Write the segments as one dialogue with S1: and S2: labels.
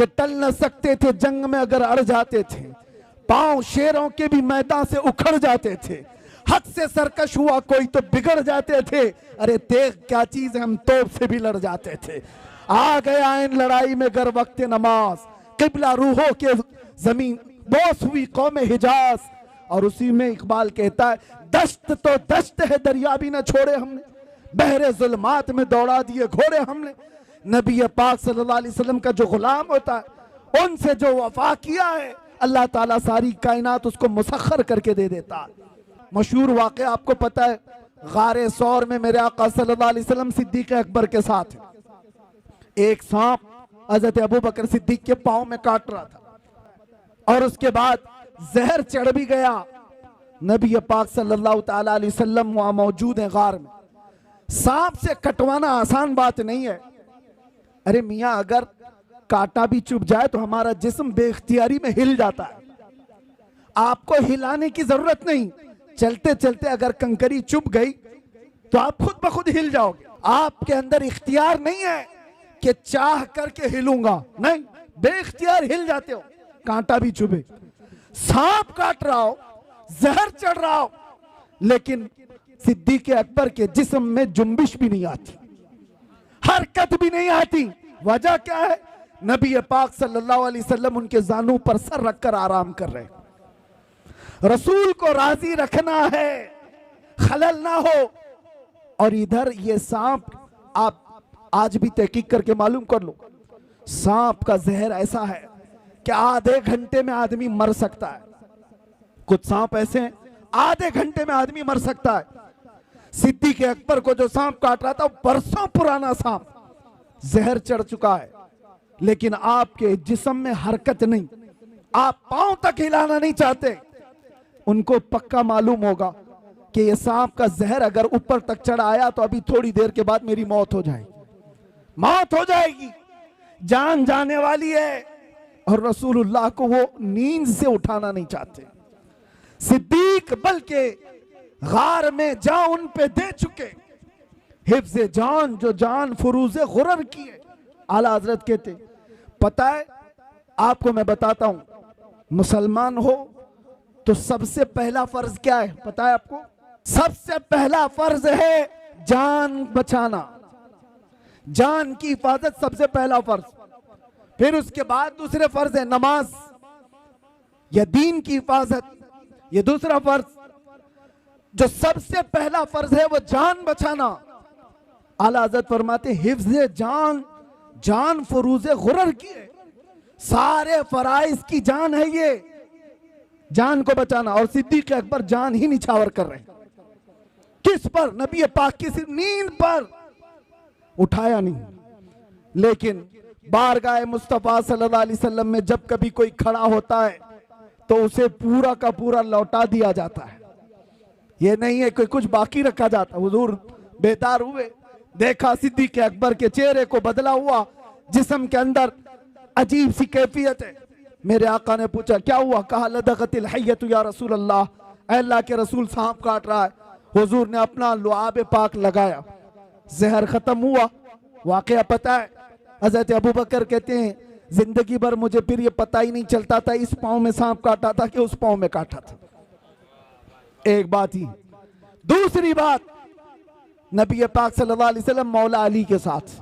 S1: कि टल न सकते थे, जंग में अगर अड़ जाते थे, पांव शेरों के भी मैदान से उखड़ जाते थे, हद से सरकश हुआ कोई तो बिगड़ जाते थे, अरे तेग क्या चीज है हम तोप से भी लड़ जाते थे। आ गया इन लड़ाई में गर वक्त नमाज, किबला रूहों के जमीन बोस हुई कौम हिजाज। और उसी में इकबाल कहता है, दश्त तो दश्त है दरिया भी न छोड़े हमने, बहरे जुल्मात में दौड़ा दिए घोड़े हमने। नबी पाक सल्लल्लाहु अलैहि वसल्लम का जो गुलाम होता है, उनसे जो वफा किया है, अल्लाह ताला सारी कायनात उसको मुसख्खर करके दे देता है। मशहूर वाक़या आपको पता है, गारे सौर में मेरे आका सल्लल्लाहु अलैहि वसल्लम सिद्दीक़ अकबर के साथ एक सांप हज़रत अबू बकर सिद्दीक़ के पाँव में काट रहा था और उसके बाद जहर चढ़ भी गया। नबी पाक सल्लल्लाहु ताला अलैहि वसल्लम वहां मौजूद हैं गार में। सांप से कटवाना आसान बात नहीं है। अरे मियाँ, अगर कांटा भी चुभ जाए तो हमारा जिस्म बेख्तियारी में हिल जाता है, आपको हिलाने की जरूरत नहीं। चलते चलते अगर कंकरी चुभ गई तो आप खुद ब खुद हिल जाओगे। आपके अंदर इख्तियार नहीं है कि चाह करके हिलूंगा, नहीं, बेख्तियार हिल जाते हो। कांटा भी चुभे, सांप काट रहा हो, जहर चढ़ रहा हो, लेकिन सिद्दीक़ अकबर के जिस्म में जुम्बिश भी नहीं आती, हरकत भी नहीं आती। वजह क्या है? नबी पाक सल्लल्लाहु अलैहि वसल्लम उनके जानू पर सर रखकर आराम कर रहे हैं। रसूल को राजी रखना है, खलल ना हो। और इधर ये सांप, आप आज भी तहकीक करके मालूम कर लो, सांप का जहर ऐसा है कि आधे घंटे में आदमी मर सकता है। कुछ सांप ऐसे हैं आधे घंटे में आदमी मर सकता है। सिद्दीक़ अकबर को जो सांप काट रहा था, बरसों पुराना सांप, जहर चढ़ चुका है, लेकिन आपके जिस्म में हरकत नहीं, आप पांव तक हिलाना नहीं चाहते। उनको पक्का मालूम होगा कि ये सांप का जहर अगर ऊपर तक चढ़ आया तो अभी थोड़ी देर के बाद मेरी मौत हो जाएगी, मौत हो जाएगी, जान जाने वाली है। और रसूलुल्लाह को वो नींद से उठाना नहीं चाहते। सिद्दीक बल्कि गार में जान उन पे दे चुके, हिफ्ज़े जान जो जान फुरूज़े गुरर की है। आला हजरत कहते, पता है आपको मैं बताता हूं, मुसलमान हो तो सबसे पहला फर्ज क्या है पता है आपको? सबसे पहला फर्ज है जान बचाना, जान की हिफाजत सबसे पहला फर्ज। फिर उसके बाद दूसरे फर्ज है नमाज या दीन की हिफाजत, ये दूसरा फर्ज। जो सबसे पहला फर्ज है वो जान बचाना। आला हज़रत फरमाते हिफ्ज़े जान, जान फुरूज़े गुरर की है, सारे फराइज की जान है ये, जान को बचाना। और सिद्दीक़ अकबर जान ही निछावर कर रहे हैं, किस पर? नबी पाक की नींद पर। उठाया नहीं, लेकिन बारगाह मुस्तफ़ा सल्लल्लाहु अलैहि वसल्लम में जब कभी कोई खड़ा होता है तो उसे पूरा का पूरा लौटा दिया जाता है। ये नहीं है कि कुछ बाकी रखा जाता। हुजूर बेतार हुए, देखा सिद्दीक़ अकबर के चेहरे को बदला हुआ, जिस्म के अंदर अजीब सी कैफियत है। मेरे आका ने पूछा क्या हुआ? कहा लदगतिल हय्यतु या रसूल अल्लाह, अल्लाह के रसूल सांप काट रहा है। हुजूर ने अपना लुआब पाक लगाया, जहर खत्म हुआ। वाकया पता है, हजरत अबू बकर कहते हैं जिंदगी भर मुझे फिर ये पता ही नहीं चलता था इस पाँव में सांप काटा था कि उस पाँव में काटा था। एक बात ही। दूसरी बात, नबी पाक सल्लल्लाहु अलैहि वसल्लम मौला अली के साथ,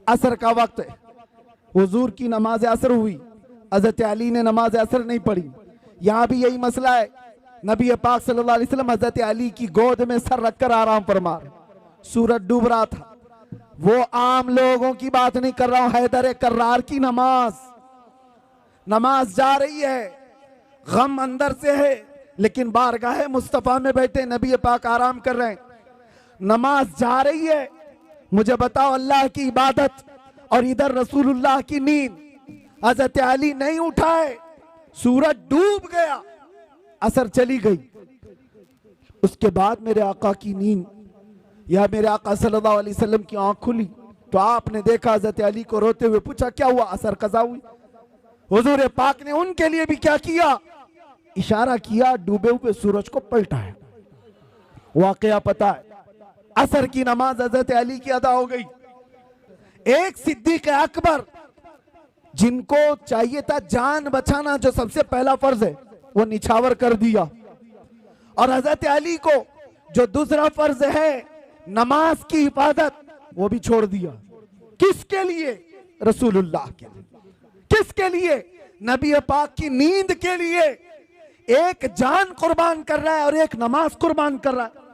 S1: असर का वक्त है, हुजूर की नमाज असर हुई, हजरत अली ने नमाज असर नहीं पढ़ी। यहां भी यही मसला है, नबी पाक सल्लल्लाहु अलैहि वसल्लम हजरत अली की गोद में सर रखकर आराम फरमा रहे, सूरज डूब रहा था। वो आम लोगों की बात नहीं कर रहा हूं, हैदर कर्रार की नमाज, नमाज जा रही है, गम अंदर से है, लेकिन बारगाह मुस्तफा में बैठे नबी पाक आराम कर रहे हैं, नमाज जा रही है। मुझे बताओ, अल्लाह की इबादत और इधर रसूलुल्लाह की नींद। हजरत अली नहीं उठाए, सूरज डूब गया, असर चली गई। उसके बाद मेरे आका की नींद या मेरे आका सल्लल्लाहु अलैहि वसल्लम की आंख खुली तो आपने देखा हजरत अली को रोते हुए, पूछा क्या हुआ? असर कज़ा हुई। हुजूर पाक ने उनके लिए भी क्या किया? इशारा किया, डूबे हुए सूरज को पलटाया। वाकया पता है, असर की नमाज हजरत अली की अदा हो गई। एक सिद्दीक अकबर जिनको चाहिए था जान बचाना, जो सबसे पहला फर्ज है, वो निछावर कर दिया। और हजरत अली को जो दूसरा फर्ज है नमाज की हिफाजत, वो भी छोड़ दिया। किसके लिए? रसूलुल्लाह के लिए। किसके लिए? नबी पाक की नींद के लिए। एक जान कुर्बान कर रहा है और एक नमाज कुर्बान कर रहा है।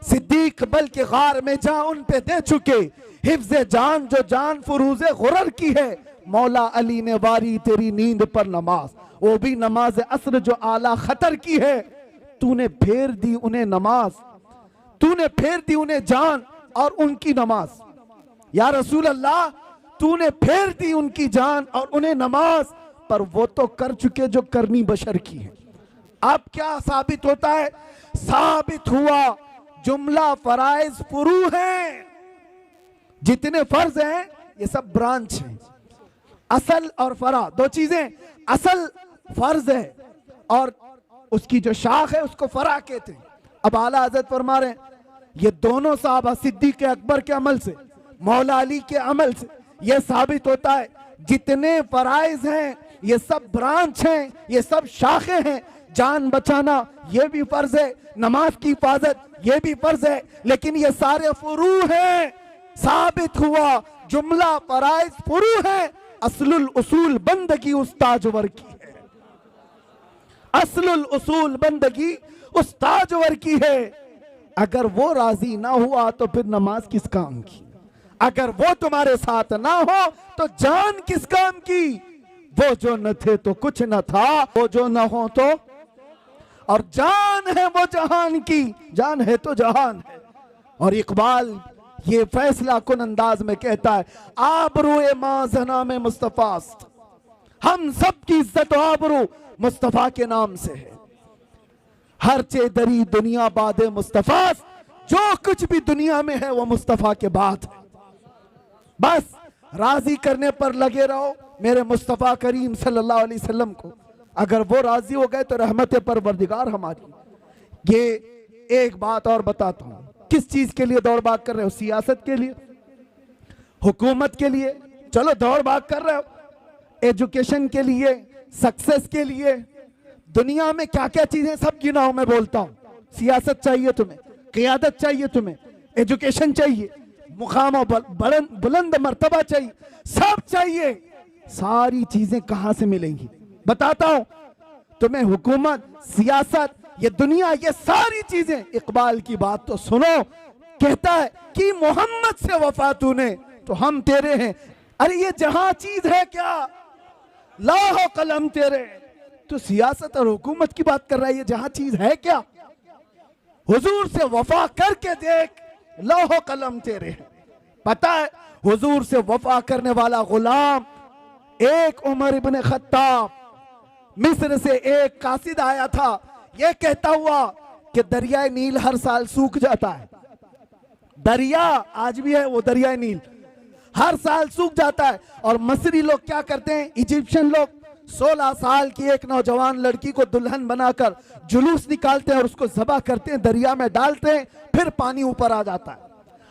S1: सिद्दीक बल्कि गार में जा उन पे दे चुके हिफ्ज़े जान, जो जान फुरूज़े गुरर की है। मौला अली ने वारी तेरी नींद पर नमाज, वो भी नमाज असर जो आला खतर की है। तूने फेर दी उन्हें नमाज, तूने फेर दी उन्हें जान और उनकी नमाज। या रसूल अल्लाह, तूने फेर दी उनकी जान और उन्हें नमाज, पर वो तो कर चुके जो करनी बशर की है। अब क्या साबित होता है? साबित हुआ जुमला फराइज फुरू हैं। जितने फर्ज हैं ये सब ब्रांच हैं। असल और फरा दो चीजें। असल फर्ज है और उसकी जो शाख है उसको फरा कहते हैं। अब आला हज़रत फरमा रहे हैं ये दोनों साहबा सिद्दीक़ अकबर के अमल से, मौला अली के अमल से ये साबित होता है जितने फराइज हैं ये सब ब्रांच हैं, ये सब शाखें हैं। जान बचाना ये भी फर्ज है, नमाज की हिफाजत ये भी फर्ज है, लेकिन ये सारे फुरू हैं। साबित हुआ जुमला फराइज फुरू है। असलुल उसूल बंदगी उस्ताजवर की है। असलुल उसूल बंदगी उस्ताजवर की है। अगर वो राजी ना हुआ तो फिर नमाज किस काम की? अगर वो तुम्हारे साथ ना हो तो जान किस काम की? वो जो न थे तो कुछ न था, वो जो न हो तो, और जान है वो जहान की, जान है तो जहान है। और इकबाल ये फैसला कुन अंदाज में कहता है आबरूए माजना में मुस्तफास्त, हम सब की इज्जत आबरू मुस्तफा के नाम से है। हर चे दरी दुनिया बादे मुस्तफास्त, जो कुछ भी दुनिया में है वो मुस्तफा के बाद है। बस राजी करने पर लगे रहो मेरे मुस्तफा करीम सल्लल्लाहु अलैहि वसल्लम को। अगर वो राजी हो गए तो रहमत परवरदिगार हमारी। ये एक बात और बताता हूं, किस चीज के लिए दौड़ भाग कर रहे हो? सियासत के लिए, हुकूमत के लिए, चलो दौड़ भाग कर रहे हो। एजुकेशन के लिए, सक्सेस के लिए, दुनिया में क्या क्या चीजें सब गिनाओ, मैं बोलता हूं। सियासत चाहिए तुम्हें, क़ियादत चाहिए तुम्हें, एजुकेशन चाहिए, मुकाम बुलंद मर्तबा चाहिए, सब चाहिए। सारी चीजें कहां से मिलेंगी? बताता हूं तुम्हें। हुकूमत, सियासत, ये दुनिया, ये सारी चीजें। इकबाल की बात तो सुनो, कहता है कि मोहम्मद से वफा तूने तो हम तेरे हैं। अरे ये जहां चीज है क्या? लाहो कलम तेरे। तो सियासत और हुकूमत की बात कर रहा है, ये जहां चीज है क्या? हुजूर से वफा करके देख, लाहो कलम तेरे हैं। पता है हुजूर से वफा करने वाला गुलाम एक उमर इब्न खत्ताब, मिस्र से एक कासिद आया था, यह कहता हुआ कि दरियाए नील हर साल सूख जाता है। दरिया आज भी है, वो दरियाए नील हर साल सूख जाता है। और मसरी लोग क्या करते हैं, इजिप्शियन लोग 16 साल की एक नौजवान लड़की को दुल्हन बनाकर जुलूस निकालते हैं और उसको ज़बह करते हैं, दरिया में डालते हैं, फिर पानी ऊपर आ जाता है।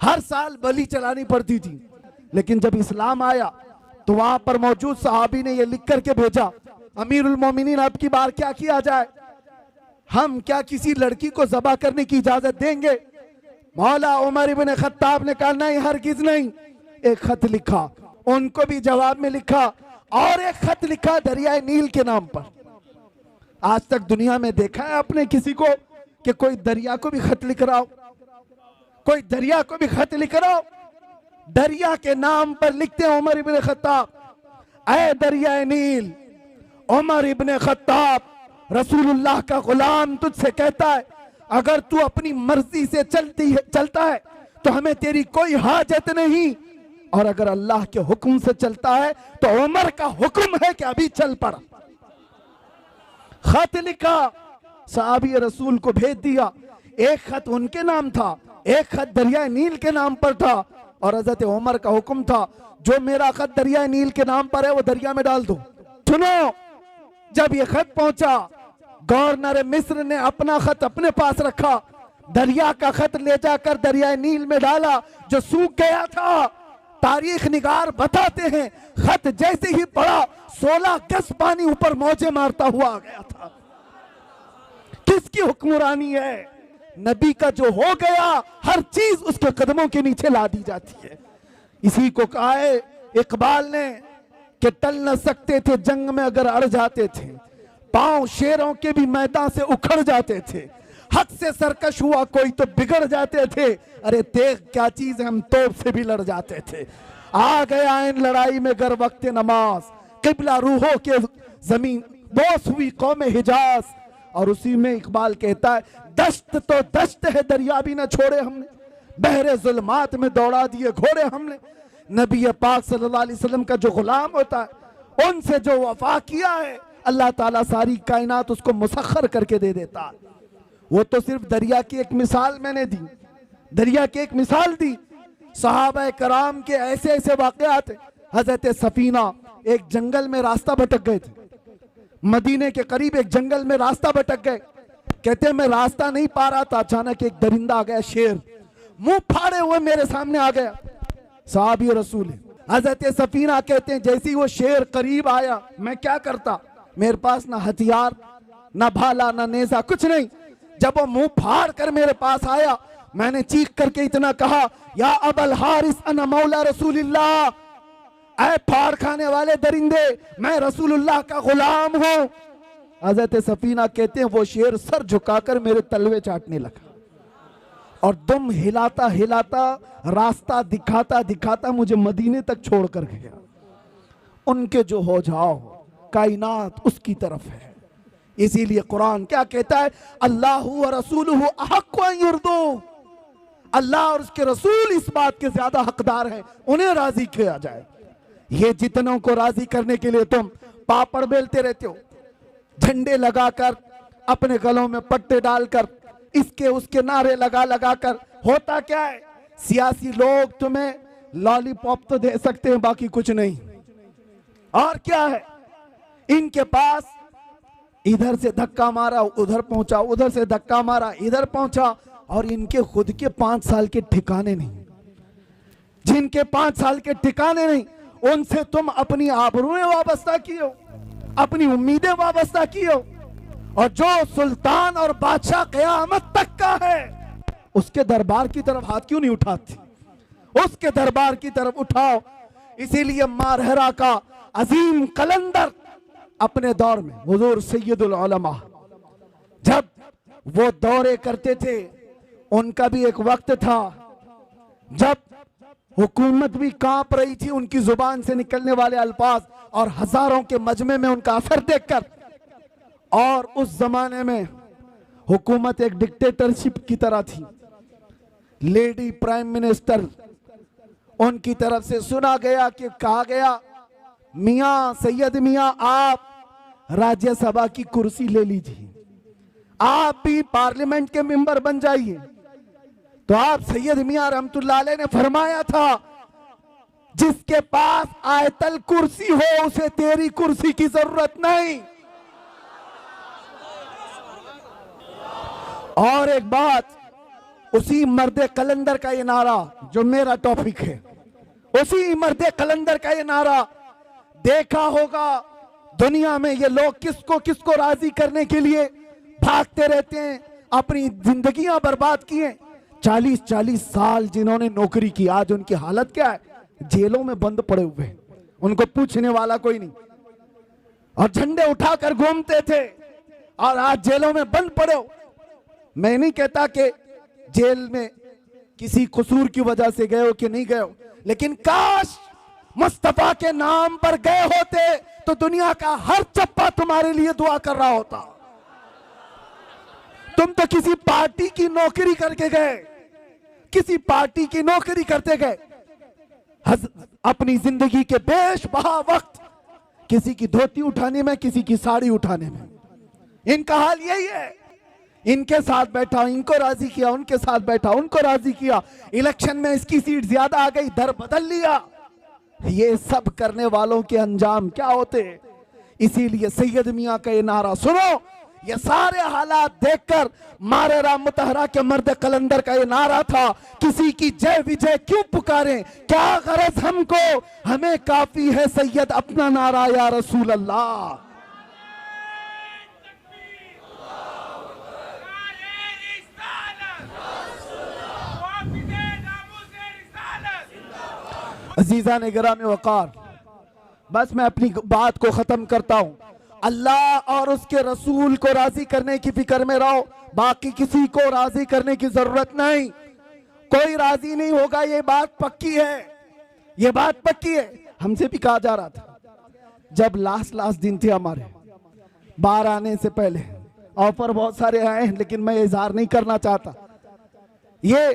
S1: हर साल बलि चलानी पड़ती थी। लेकिन जब इस्लाम आया तो वहां पर मौजूद सहाबी ने यह लिख करके भेजा, अमीरुल मोमिनीन अब की बार क्या किया जाए? हम क्या किसी लड़की को ज़बह करने की इजाजत देंगे? मौला उमर इब्न खत्ताब ने कहा नहीं, हरगिज नहीं। एक खत लिखा, उनको भी जवाब में लिखा, और एक खत लिखा दरियाए नील के नाम पर। आज तक दुनिया में देखा है आपने किसी को कि कोई दरिया को भी खत लिख रहा हो? कोई दरिया को भी खत लिख रहा हो? दरिया के नाम पर लिखते हैं उमर इब्न खत्ताब, ऐ दरियाए नील, उमर इब्न खत्ताब रसूलुल्लाह का गुलाम तुझसे कहता है अगर तू अपनी मर्जी से चलता है तो हमें तेरी कोई हाजत नहीं, और अगर अल्लाह के हुक्म से चलता है तो उमर का हुक्म है कि अभी चल पड़ा। खत लिखा, सहाबी रसूल को भेज दिया। एक खत उनके नाम था, एक खत दरियाए नील के नाम पर था, और हजरत उमर का हुक्म था जो मेरा खत दरियाए नील के नाम पर है वो दरिया में डाल दो। सुनो, जब ये खत पहुंचा, गवर्नर मिस्र ने अपना खत अपने पास रखा, दरिया का खत ले जाकर दरियाए नील में डाला जो सूख गया था। तारीख निगार बताते हैं खत जैसे ही पड़ा 16 गज पानी ऊपर मौजे मारता हुआ आ गया था। किसकी हुक्मरानी है? नबी का जो हो गया हर चीज उसके कदमों के नीचे ला दी जाती है। इसी को कहा है इकबाल ने कि टल न सकते थे जंग में अगर अड़ जाते थे, पांव शेरों के भी मैदान से उखड़ जाते थे, हक से सरकश हुआ कोई तो बिगड़ जाते थे, अरे तेग क्या चीज हम तोप से भी लड़ जाते थे। आ गया इन लड़ाई में गर वक्त नमाज, किबला रूहों के जमीन बोस हुई कौम हिजाज। और उसी में इकबाल कहता है दश्त तो दश्त है दरिया भी न छोड़े हमने, बहरे जुल्मात में दौड़ा दिए घोड़े हमने। नबी पाक सल्लल्लाहु अलैहि वसल्लम का जो गुलाम होता है उनसे जो वफा किया है अल्लाह ताला सारी कायनात उसको मुसख्खर करके दे देता है। वो तो सिर्फ दरिया की एक मिसाल मैंने दी, दरिया की एक मिसाल दी। सहाबा कराम के ऐसे ऐसे वाकयात। हजरत सफीना एक जंगल में रास्ता भटक गए थे, मदीने के करीब एक जंगल में रास्ता भटक गए। कहते मैं रास्ता नहीं पा रहा था, अचानक एक दरिंदा आ गया, शेर मुंह फाड़े हुए मेरे सामने आ गया। साहबी रसूल है। हजरत सफीना कहते हैं जैसे ही वो शेर करीब आया मैं क्या करता, मेरे पास ना हथियार ना भाला ना नेजा कुछ नहीं। जब वो मुंह फाड़ कर मेरे पास आया मैंने चीख करके इतना कहा या अबल हारिस अना मौला रसूलिल्लाह, ऐ फाड़ खाने वाले दरिंदे मैं रसूलुल्लाह का गुलाम हूं। हजरत सफीना कहते हैं वो शेर सर झुकाकर मेरे तलवे चाटने लगा और दुम हिलाता हिलाता रास्ता दिखाता दिखाता मुझे मदीने तक छोड़कर गया। उनके जो हो जाओ कायनात उसकी तरफ है। इसीलिए कुरान क्या कहता है, अल्लाह व रसूलुहु अहक्कु अन युर्दू, अल्लाह और उसके रसूल इस बात के ज्यादा हकदार हैं उन्हें राजी किया जाए। ये जितनों को राजी करने के लिए तुम पापड़ बेलते रहते हो, झंडे लगाकर अपने गलों में पट्टे डालकर इसके उसके नारे लगा लगा कर, होता क्या है सियासी लोग तुम्हें लॉलीपॉप तो दे सकते हैं बाकी कुछ नहीं। और क्या है इनके पास, इधर से धक्का मारा उधर पहुंचा, उधर से धक्का मारा इधर पहुंचा, और इनके खुद के 5 साल के ठिकाने नहीं। जिनके 5 साल के ठिकाने नहीं उनसे तुम अपनी आबरूएं वाबस्ता किए हो, अपनी उम्मीदें वाबस्ता किए हो। और जो सुल्तान और बादशाह क़यामत तक का है उसके दरबार की तरफ हाथ क्यों नहीं उठाते? उसके दरबार की तरफ उठाओ। इसीलिए मारहरा का अजीम कलंदर अपने दौर में हुजूर सैयदुल उलमा जब वो दौरे करते थे, उनका भी एक वक्त था जब हुकूमत भी कांप रही थी उनकी जुबान से निकलने वाले अल्फाज और हजारों के मजमे में उनका असर देखकर। और उस जमाने में हुकूमत एक डिक्टेटरशिप की तरह थी। लेडी प्राइम मिनिस्टर उनकी तरफ से सुना गया कि कहा गया मियां सैयद मियां आप राज्यसभा की कुर्सी ले लीजिए, आप भी पार्लियामेंट के मेंबर बन जाइए। तो आप सैयद मियां रहमतुल्लाह अलैह ने फरमाया था जिसके पास आयतल कुर्सी हो उसे तेरी कुर्सी की जरूरत नहीं। और एक बात, उसी मर्दे कलंदर का ये नारा जो मेरा टॉपिक है, उसी मर्दे कलंदर का ये नारा देखा होगा दुनिया में ये लोग किसको किसको राजी करने के लिए भागते रहते हैं, अपनी जिंदगियां बर्बाद किए। 40-40 साल जिन्होंने नौकरी की आज उनकी हालत क्या है, जेलों में बंद पड़े हुए हैं, उनको पूछने वाला कोई नहीं। और झंडे उठाकर घूमते थे और आज जेलों में बंद पड़े हो। मैं नहीं कहता कि जेल में किसी कसूर की वजह से गए हो कि नहीं गए हो, लेकिन काश मुस्तफा के नाम पर गए होते तो दुनिया का हर चप्पा तुम्हारे लिए दुआ कर रहा होता। तुम तो किसी पार्टी की नौकरी करके गए, किसी पार्टी की नौकरी करते गए, अपनी जिंदगी के बेश बहा वक्त किसी की धोती उठाने में, किसी की साड़ी उठाने में। इनका हाल यही है, इनके साथ बैठा इनको राजी किया, उनके साथ बैठा उनको राजी किया, इलेक्शन में इसकी सीट ज्यादा आ गई दर बदल लिया। ये सब करने वालों के अंजाम क्या होते हैं। इसीलिए सैयद मियां का ये नारा सुनो, ये सारे हालात देखकर मारे राम मुतहरा के मर्द कलंदर का ये नारा था, किसी की जय विजय क्यों पुकारें, क्या गरज हमको, हमें काफी है सैयद अपना नारा या रसूल अल्लाह। अजीजा ने गिराम वकार, बस मैं अपनी बात को खत्म करता हूं। अल्लाह और उसके रसूल को राजी करने की फिक्र में रहो, बाकी किसी को राजी करने की जरूरत नहीं। कोई राजी नहीं होगा, ये बात पक्की है, ये बात पक्की है। हमसे भी कहा जा रहा था, जब लास्ट दिन थे हमारे बाहर आने से पहले, ऑफर बहुत सारे आए हैं लेकिन मैं इजहार नहीं करना चाहता, ये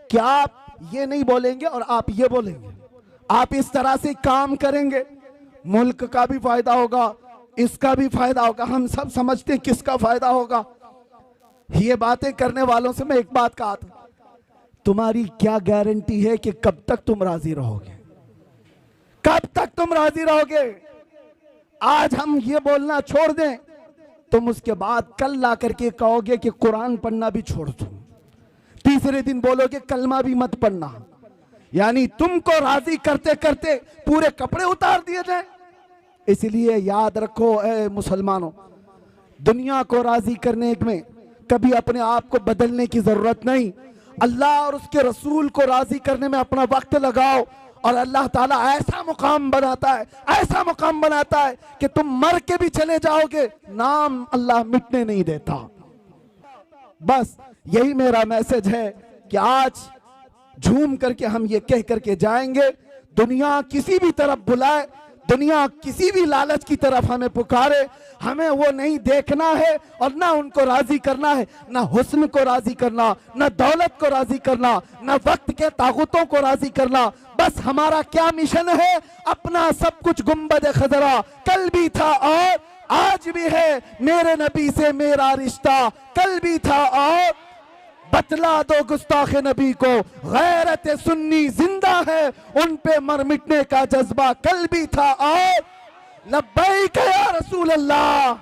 S1: कि आप ये नहीं बोलेंगे और आप ये बोलेंगे, आप इस तरह से काम करेंगे, मुल्क का भी फायदा होगा, इसका भी फायदा होगा। हम सब समझते हैं किसका फायदा होगा। ये बातें करने वालों से मैं एक बात कहा था, तुम्हारी क्या गारंटी है कि कब तक तुम राजी रहोगे, कब तक तुम राजी रहोगे। आज हम ये बोलना छोड़ दें, तुम उसके बाद कल ला करके कहोगे कि कुरान पढ़ना भी छोड़ दो, तीसरे दिन बोलोगे कलमा भी मत पढ़ना। यानी तुमको राजी करते करते पूरे कपड़े उतार दिए जाए। इसलिए याद रखो ए मुसलमानों, दुनिया को राजी करने में कभी अपने आप को बदलने की जरूरत नहीं। अल्लाह और उसके रसूल को राजी करने में अपना वक्त लगाओ और अल्लाह ताला ऐसा मुकाम बनाता है, ऐसा मुकाम बनाता है कि तुम मर के भी चले जाओगे, नाम अल्लाह मिटने नहीं देता। बस यही मेरा मैसेज है कि आज झूम करके हम ये कह करके जाएंगे, दुनिया किसी भी तरफ बुलाए, दुनिया किसी भी लालच की तरफ हमें पुकारे, हमें वो नहीं देखना है और ना उनको राजी करना है, ना हुस्न को राजी करना, ना दौलत को राजी करना, ना वक्त के ताकतों को राजी करना। बस हमारा क्या मिशन है, अपना सब कुछ गुंबद खजरा कल भी था और आज भी है, मेरे नबी से मेरा रिश्ता कल भी था और बतला दो गुस्ताखे नबी को, गैरत सुन्नी जिंदा है, उन पे मर मिटने का जज्बा कल भी था और लब्बैक या रसूल अल्लाह।